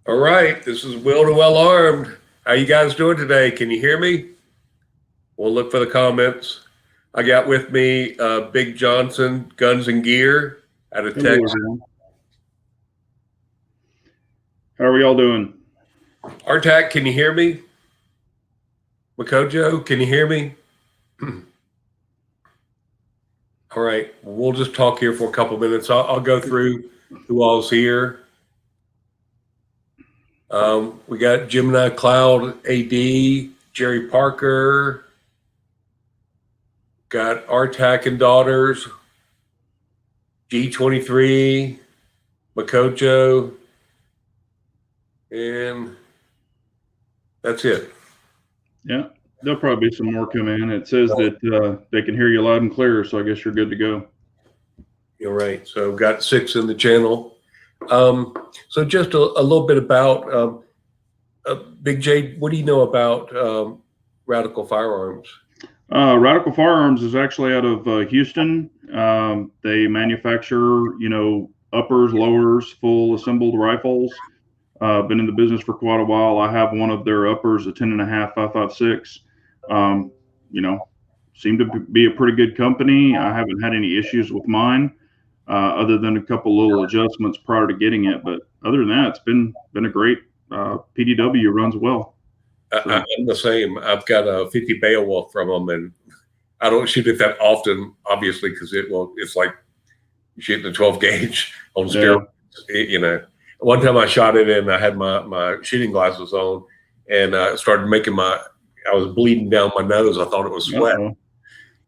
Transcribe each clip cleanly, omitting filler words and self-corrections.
All right, this is Will to Well Armed. How you guys doing today? Can you hear me? We'll look for the comments. I got with me Big Johnson, Guns and Gear out of Hello, Texas. everyone. How are we all doing? Artak, can you hear me? Makojo, can you hear me? All right, we'll just talk here for a couple minutes. I'll go through who all's here. We got Gemini Cloud AD, Jerry Parker, got Artak and Daughters, G23, Makojo, and that's it. Yeah, there'll probably be some more come in. It says that they can hear you loud and clear, so I guess you're good to go. You're right. So we've got 6 in the channel. So just a little bit about Big J. What do you know about Radical Firearms? Radical Firearms is actually out of Houston. They manufacture, uppers, lowers, full assembled rifles. Been in the business for quite a while. I have one of their uppers, a 10.5 5.56. Seem to be a pretty good company. I haven't had any issues with mine, other than a couple little adjustments prior to getting it. But other than that, it's been a great PDW. Runs well. I'm the same. I've got a 50 Beowulf from them, and I don't shoot it that often, obviously, because it's like shooting a 12 gauge on steroids. One time I shot it and I had my shooting glasses on, and started making I was bleeding down my nose. I thought it was sweat.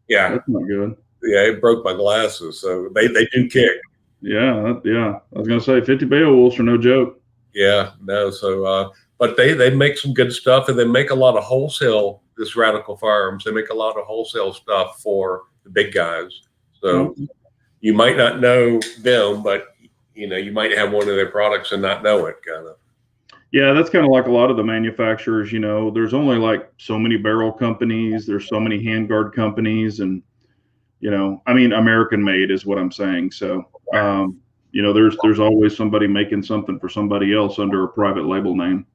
Yeah, that's not good. Yeah, it broke my glasses, so they do kick. Yeah. I was gonna say 50 Beowulfs are no joke. Yeah, no. So, but they make some good stuff, and they make a lot of wholesale. This Radical Firearms, they make a lot of wholesale stuff for the big guys. So you might not know them, but you might have one of their products and not know it, kind of. Yeah, that's kind of like a lot of the manufacturers. There's only like so many barrel companies. There's so many handguard companies, and American made is what I'm saying. So, there's always somebody making something for somebody else under a private label name.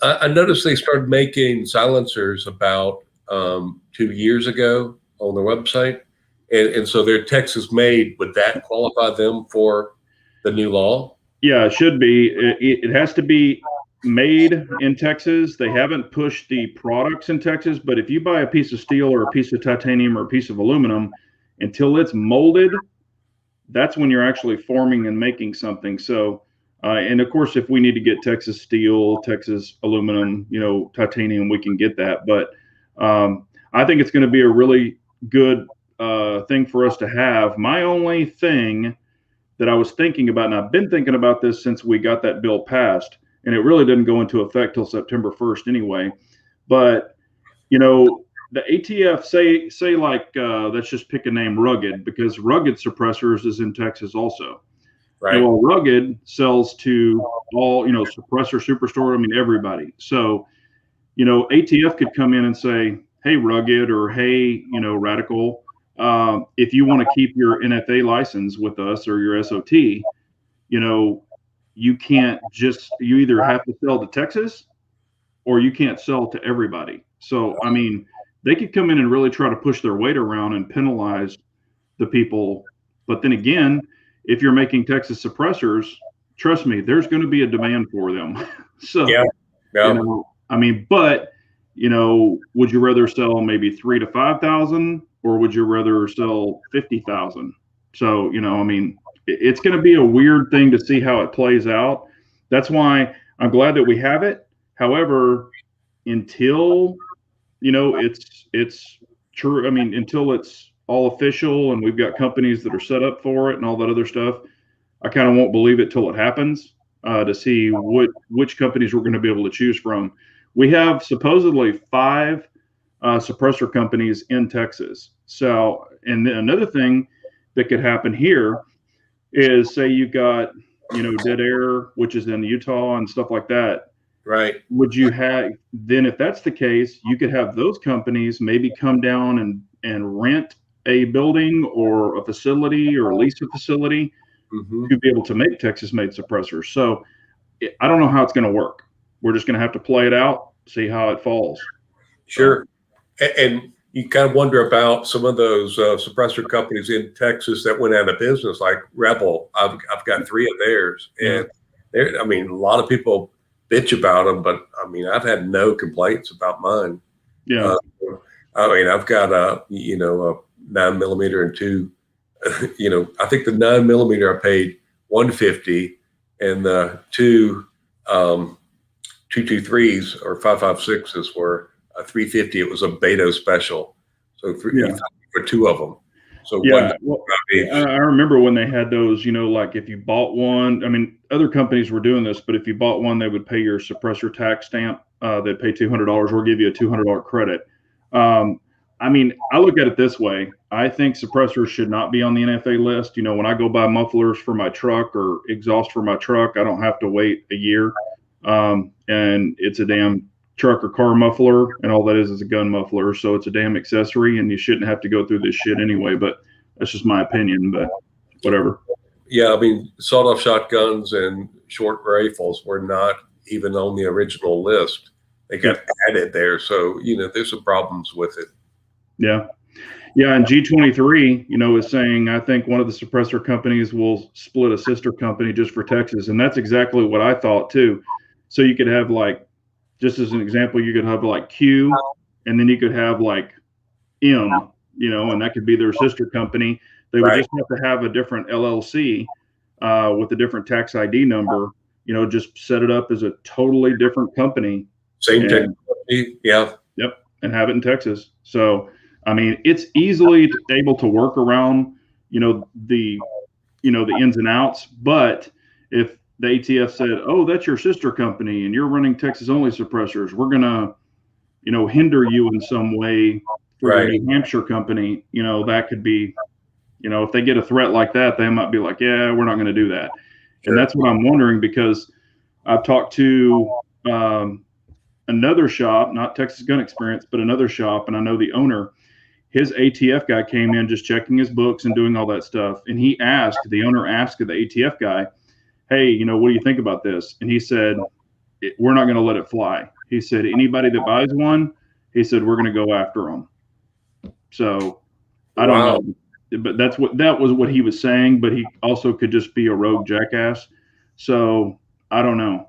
I noticed they started making silencers about 2 years ago on their website, and so they're Texas made. Would that qualify them for the new law? Yeah, it should be. It has to be made in Texas. They haven't pushed the products in Texas, but if you buy a piece of steel or a piece of titanium or a piece of aluminum, until it's molded, that's when you're actually forming and making something. So, and of course, if we need to get Texas steel, Texas aluminum, titanium, we can get that. But I think it's going to be a really good thing for us to have. My only thing that I was thinking about, and I've been thinking about this since we got that bill passed, and it really didn't go into effect till September 1st anyway. But, the ATF say like, let's just pick a name, Rugged, because Rugged Suppressors is in Texas also. Right. Well, Rugged sells to all, suppressor, superstore, everybody. So, ATF could come in and say, hey, Rugged, or hey, Radical, if you want to keep your NFA license with us or your SOT, you can't you either have to sell to Texas or you can't sell to everybody. So, they could come in and really try to push their weight around and penalize the people. But then again, if you're making Texas suppressors, trust me, there's going to be a demand for them. So, but would you rather sell maybe 3,000 to 5,000, or would you rather sell 50,000? So, it's going to be a weird thing to see how it plays out. That's why I'm glad that we have it. However, until it's true. Until it's all official and we've got companies that are set up for it and all that other stuff, I kind of won't believe it till it happens, to see which companies we're going to be able to choose from. We have supposedly 5 suppressor companies in Texas. So, and then another thing that could happen here is, say you got, Dead Air, which is in Utah and stuff like that. Right. Would you have, then if that's the case, you could have those companies maybe come down and rent a building or a facility or lease a facility to be able to make Texas made suppressors. So I don't know how it's going to work. We're just going to have to play it out, see how it falls. Sure. And you kind of wonder about some of those suppressor companies in Texas that went out of business, like Rebel. I've got 3 of theirs, and I mean, a lot of people bitch about them, but I mean, I've had no complaints about mine. Yeah. I mean, I've got a 9mm and 2. I think the 9mm I paid $150, and the 223s or 5.56s were $350. It was a Beto special, so for 2 of them. So I remember when they had those. Like if you bought one, I mean, other companies were doing this, but if you bought one, they would pay your suppressor tax stamp. They'd pay $200 or give you a $200 credit. I mean, I look at it this way. I think suppressors should not be on the NFA list. When I go buy mufflers for my truck or exhaust for my truck, I don't have to wait a year. And it's a damn truck or car muffler, and all that is a gun muffler. So it's a damn accessory, and you shouldn't have to go through this shit anyway. But that's just my opinion, but whatever. Yeah, I mean, sawed-off shotguns and short rifles were not even on the original list. They got added there. So, there's some problems with it. Yeah. Yeah. And G23, is saying, I think one of the suppressor companies will split a sister company just for Texas. And that's exactly what I thought too. So you could have just as an example, you could have Q, and then you could have M, and that could be their sister company. They would just have to have a different LLC with a different tax ID number, just set it up as a totally different company. Same technology. Yeah. Yep. And have it in Texas. So, I mean, it's easily able to work around, the ins and outs. But if the ATF said, "Oh, that's your sister company, and you're running Texas only suppressors, we're gonna, hinder you in some way for your New Hampshire company," that could be, if they get a threat like that, they might be like, "Yeah, we're not going to do that." Sure. And that's what I'm wondering, because I've talked to another shop, not Texas Gun Experience, but another shop, and I know the owner. His ATF guy came in just checking his books and doing all that stuff. And the owner asked the ATF guy, "Hey, what do you think about this?" And he said, "We're not going to let it fly." He said, "Anybody that buys one," he said, "we're going to go after them." So I don't know, but that was what he was saying, but he also could just be a rogue jackass. So I don't know.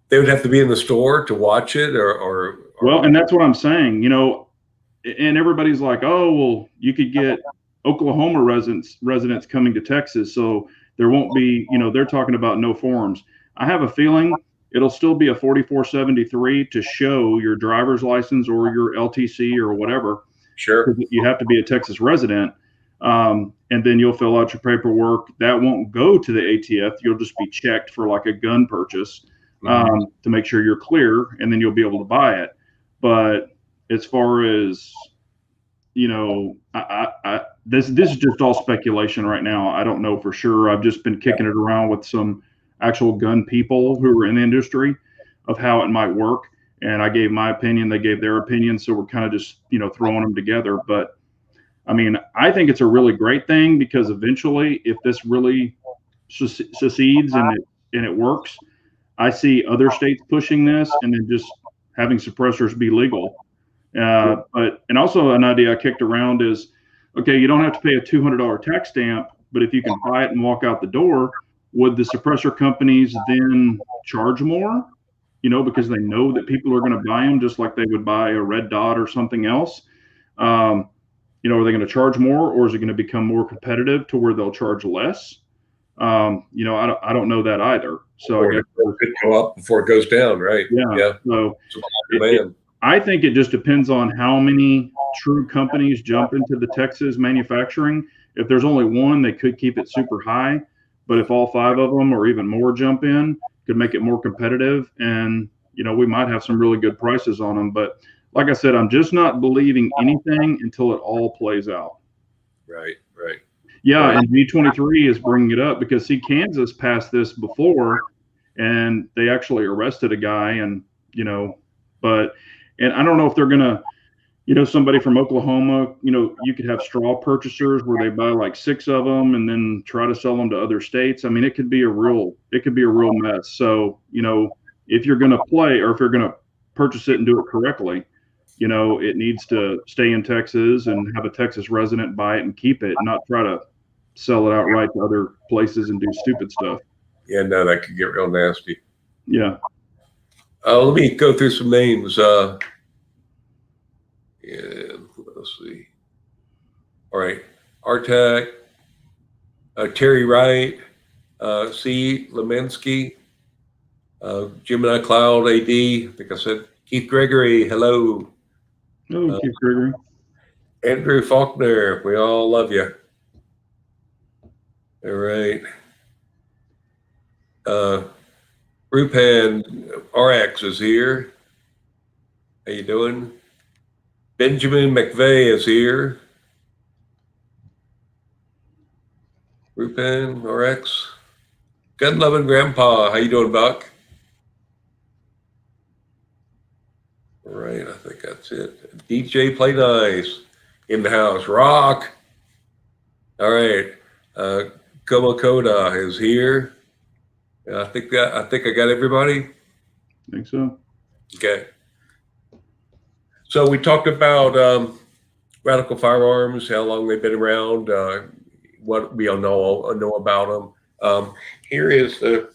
They would have to be in the store to watch it or well, and that's what I'm saying, and everybody's like, "Oh, well, you could get Oklahoma residents coming to Texas, so there won't be," they're talking about no forms. I have a feeling it'll still be a 4473 to show your driver's license or your LTC or whatever. Sure. You have to be a Texas resident. And then you'll fill out your paperwork. That won't go to the ATF. You'll just be checked for a gun purchase to make sure you're clear, and then you'll be able to buy it. But as far as, this is just all speculation right now. I don't know for sure. I've just been kicking it around with some actual gun people who are in the industry of how it might work. And I gave my opinion, they gave their opinion. So we're kind of just, throwing them together. But I mean, I think it's a really great thing, because eventually, if this really succeeds and it works, I see other states pushing this, and then just having suppressors be legal. And also an idea I kicked around is, okay, you don't have to pay a $200 tax stamp, but if you can buy it and walk out the door, would the suppressor companies then charge more? Because they know that people are going to buy them, just like they would buy a red dot or something else. Are they going to charge more, or is it going to become more competitive to where they'll charge less? I don't know that either. So I guess it could go up before it goes down, right? Yeah. So I think it just depends on how many true companies jump into the Texas manufacturing. If there's only one, they could keep it super high. But if all 5 of them or even more jump in, could make it more competitive. And, we might have some really good prices on them. But like I said, I'm just not believing anything until it all plays out. Right. Yeah. And G23 is bringing it up because, see, Kansas passed this before, and they actually arrested a guy, and, and I don't know if they're going to, You know, somebody from Oklahoma, you know, you could have straw purchasers where they buy like 6 of them and then try to sell them to other states. I mean, it could be a real mess. So, you know, if you're going to play or if you're going to purchase it and do it correctly, you know, it needs to stay in Texas and have a Texas resident buy it and keep it, not try to sell it outright to other places and do stupid stuff. Yeah, no, that could get real nasty. Yeah. Let me go through some names. Yeah, let's see. All right, Artak, Terry Wright, C. Lemensky, Gemini Cloud AD. I think I said Keith Gregory. Hello. Oh, Keith Gregory. Andrew Faulkner. We all love you. All right. Rupan RX is here. How you doing? Benjamin McVeigh is here. Rupan RX. Gun loving grandpa. How you doing, Buck? All right, I think that's it. DJ Play Nice in the house. Rock. All right. Komakoda is here. I think I got everybody. I think so. Okay. So we talked about Radical Firearms, how long they've been around, what we all know about them. Here is the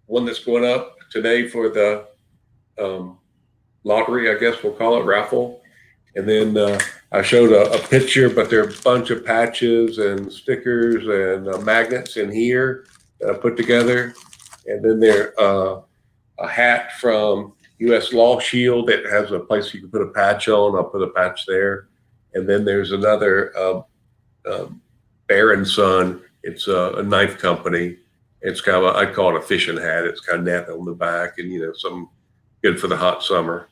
one that's going up today for the lottery, I guess we'll call it, raffle. And then I showed a picture, but there are a bunch of patches and stickers and magnets in here that I put together. And then there a hat from U.S. Law Shield that has a place you can put a patch on. I'll put a patch there. And then there's another Bear and Son. It's a knife company. It's kind of I call it a fishing hat. It's kind of net on the back and, you know, something good for the hot summer.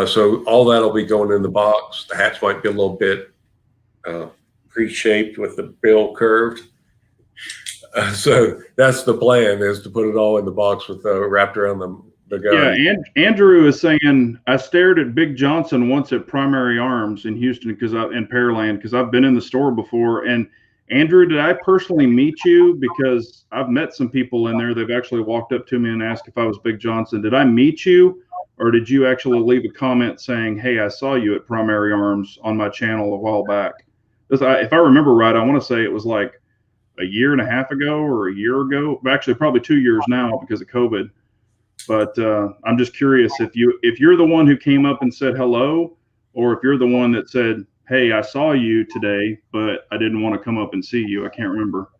So all that'll be going in the box. The hats might be a little bit pre-shaped with the bill curved. So that's the plan, is to put it all in the box with wrapped around the gun. Yeah, and Andrew is saying, I stared at Big Johnson once at Primary Arms in Houston in Pearland, because I've been in the store before. And Andrew, did I personally meet you? Because I've met some people in there. They've actually walked up to me and asked if I was Big Johnson. Did I meet you? Or did you actually leave a comment saying, hey, I saw you at Primary Arms on my channel a while back? If I remember right, I want to say it was like a year and a half ago or a year ago. Actually, probably 2 years now because of COVID. But I'm just curious if you're the one who came up and said hello, or if you're the one that said, hey, I saw you today, but I didn't want to come up and see you. I can't remember.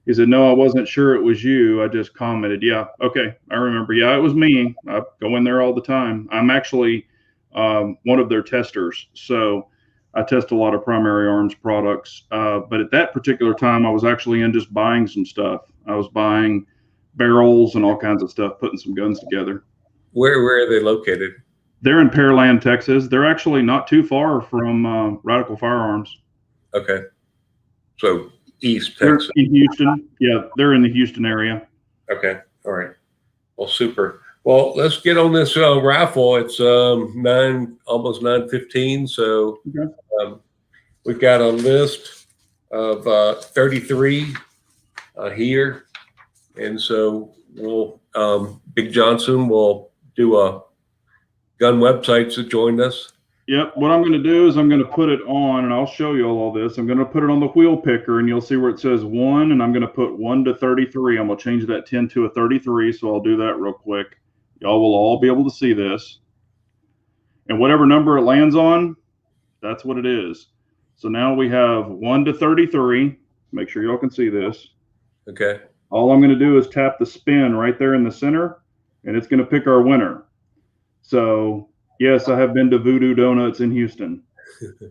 He said, no, I wasn't sure it was you. I just commented. Yeah. Okay. I remember. Yeah, it was me. I go in there all the time. I'm actually one of their testers. So I test a lot of Primary Arms products. But at that particular time, I was actually in just buying some stuff. I was buying barrels and all kinds of stuff, putting some guns together. Where are they located? They're in Pearland, Texas. They're actually not too far from Radical Firearms. Okay. So East Texas. They're in Houston. Yeah, they're in the Houston area. Okay. All right. Well, super. Well, let's get on this raffle. It's almost 9:15. So okay. We've got a list of 33 here. And so we'll Big Johnson will do a gun websites that joined us. Yep. What I'm going to do is I'm going to put it on, and I'll show you all this. I'm going to put it on the wheel picker, and you'll see where it says 1, and I'm going to put 1 to 33. I'm going to change that 10 to a 33, so I'll do that real quick. Y'all will all be able to see this. And whatever number it lands on, that's what it is. So now we have 1 to 33. Make sure y'all can see this. Okay. All I'm going to do is tap the spin right there in the center, and it's going to pick our winner. So yes, I have been to Voodoo Donuts in Houston.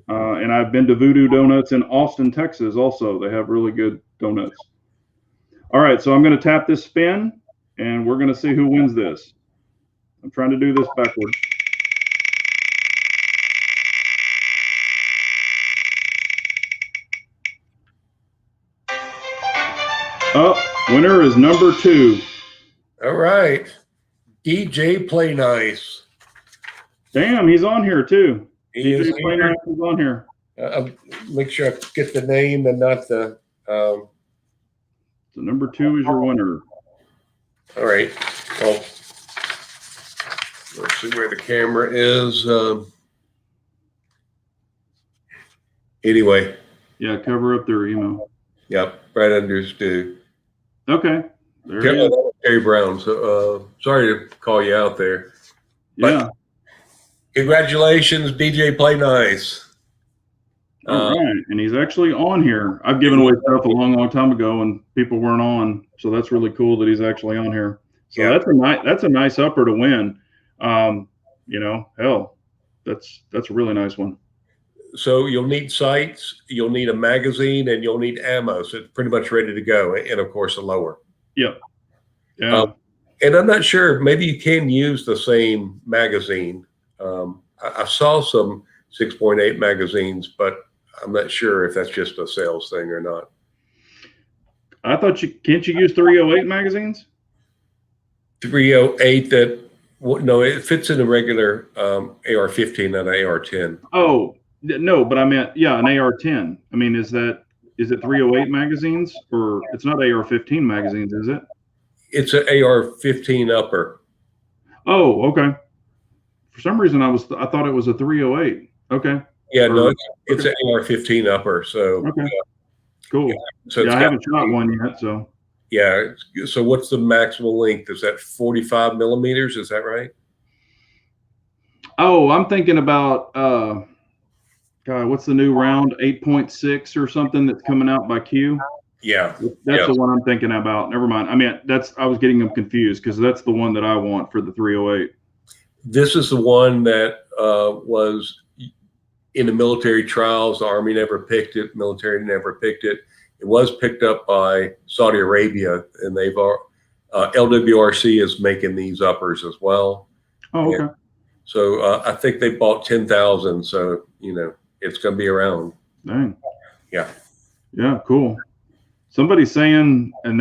And I've been to Voodoo Donuts in Austin, Texas also. They have really good donuts. All right, so I'm going to tap this spin, and we're going to see who wins this. I'm trying to do this backwards. Winner is number 2. All right. DJ Play Nice. Damn, he's on here too. He is DJ Play here. Nice is on here. Make sure I get the name and not the. So number 2 is your winner. All right. Well, let's see where the camera is. Anyway. Yeah, cover up their email. Yep, right under Stu. Okay. There it is. Terry Brown. So sorry to call you out there. Yeah. But congratulations, DJ Play Nice. All right. And he's actually on here. I've given away stuff a long time ago and people weren't on. So that's really cool that he's actually on here. So yeah. That's a nice upper to win. You know, hell, that's a really nice one. So you'll need sights, you'll need a magazine, and you'll need ammo. So it's pretty much ready to go. And of course, a lower. Yep. Yeah. And I'm not sure, maybe you can use the same magazine. I saw some 6.8 magazines, but I'm not sure if that's just a sales thing or not. I thought can't you use 308 magazines? 308 no, it fits in a regular AR-15, not an AR-10. Oh, no, but I meant, yeah, an AR-10. I mean, is it 308 magazines, or it's not AR-15 magazines, is it? It's an AR-15 upper. Oh, okay. For some reason, I thought it was a 308. Okay. Yeah, no, it's an AR-15 upper. So okay, cool. Yeah, so I haven't shot one yet. So yeah. So what's the maximum length? Is that 45 millimeters? Is that right? Oh, I'm thinking about God, what's the new round? 8.6 or something that's coming out by Q. Yeah, that's the one I'm thinking about. Never mind. I mean, I was getting them confused because that's the one that I want for the 308. This is the one that was in the military trials. The Army never picked it. Military never picked it. It was picked up by Saudi Arabia, and they've LWRC is making these uppers as well. Oh, okay. And so I think they bought 10,000. So it's going to be around. Dang. Yeah. Yeah. Cool. Somebody's saying, and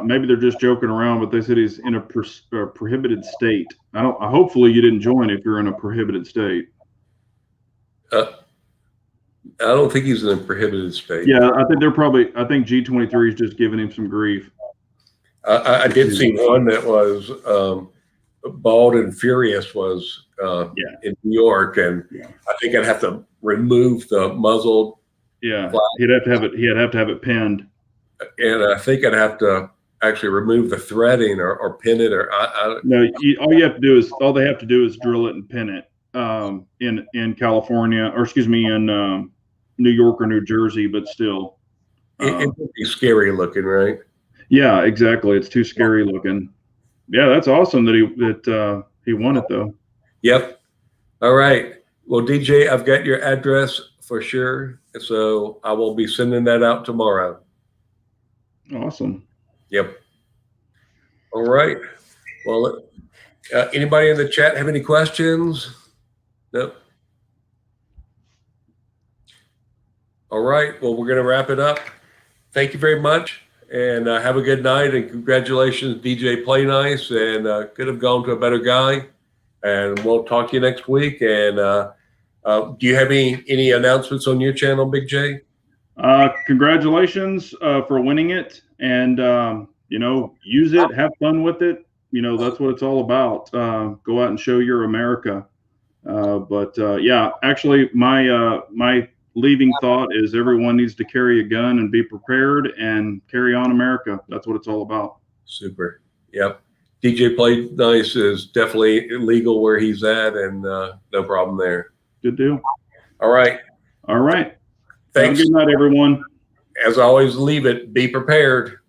maybe they're just joking around, but they said he's in a prohibited state. Hopefully you didn't join if you're in a prohibited state. I don't think he's in a prohibited state. Yeah, I think I think G23 is just giving him some grief. I did see one that was Bald and Furious was in New York, and I think I'd have to remove the muzzle. Yeah, he'd have to have it pinned. And I think I'd have to actually remove the threading or pin it, or no. All they have to do is drill it and pin it in California, or excuse me, in New York or New Jersey. But still, it would be scary looking, right? Yeah, exactly. It's too scary looking. Yeah, that's awesome that he won it though. Yep. All right. Well, DJ, I've got your address for sure, so I will be sending that out tomorrow. Awesome. Yep. All right. Well, anybody in the chat have any questions? No. All right. Well, we're going to wrap it up. Thank you very much, and have a good night. And congratulations, DJ Play Nice, and could have gone to a better guy. And we'll talk to you next week. And do you have any announcements on your channel, Big J? Congratulations for winning it, and use it, have fun with it. That's what it's all about. Go out and show your America. Yeah, actually, my leaving thought is everyone needs to carry a gun and be prepared and carry on America. That's what it's all about. Super. Yep. DJ Play Nice is definitely legal where he's at, and no problem there. Good deal. All right. All right. Thanks. Have a good night, everyone. As always, leave it. Be prepared.